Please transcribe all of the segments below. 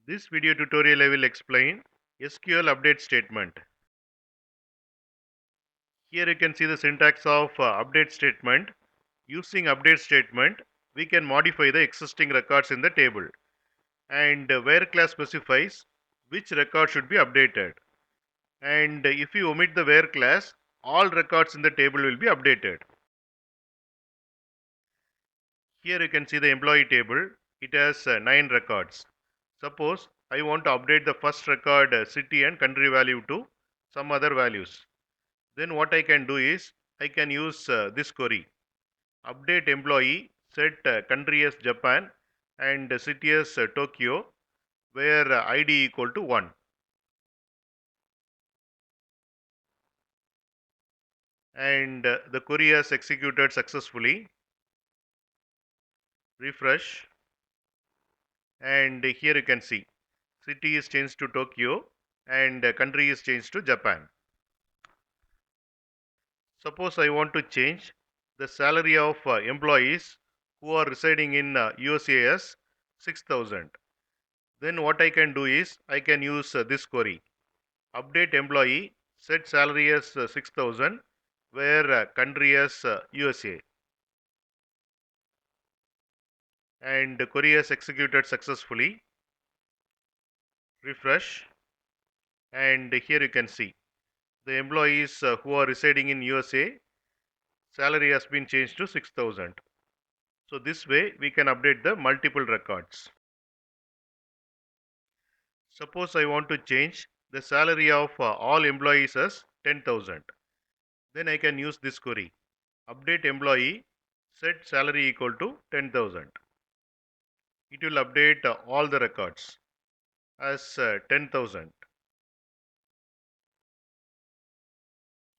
This video tutorial I will explain SQL update statement. Here you can see the syntax of update statement. Using update statement, we can modify the existing records in the table. And where class specifies which record should be updated. And if you omit the where class, all records in the table will be updated. Here you can see the employee table. It has 9 records. Suppose I want to update the first record city and country value to some other values. Then what I can do is I can use this query. Update employee, set country as Japan and city as Tokyo, where ID equal to 1. And the query has executed successfully. Refresh. And here you can see city is changed to Tokyo and country is changed to Japan. Suppose I want to change the salary of employees who are residing in USA as 6,000. Then what I can do is I can use this query. Update employee, set salary as 6,000, where country as USA. And the query is executed successfully. Refresh. And here you can see the employees who are residing in USA, salary has been changed to 6,000. So this way we can update the multiple records. Suppose I want to change the salary of all employees as 10,000. Then I can use this query. Update employee, set salary equal to 10,000. It will update all the records as 10,000.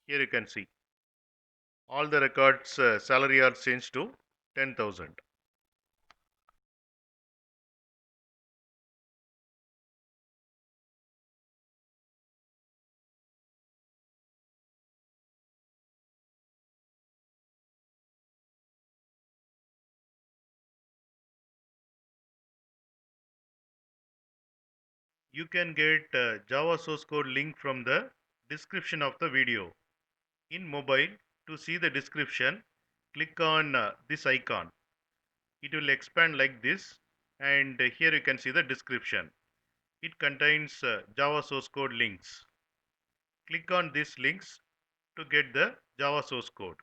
Here you can see all the records salary are changed to 10,000. You can get Java source code link from the description of the video. In mobile, to see the description, click on this icon. It will expand like this, and here you can see the description. It contains Java source code links. Click on these links to get the Java source code.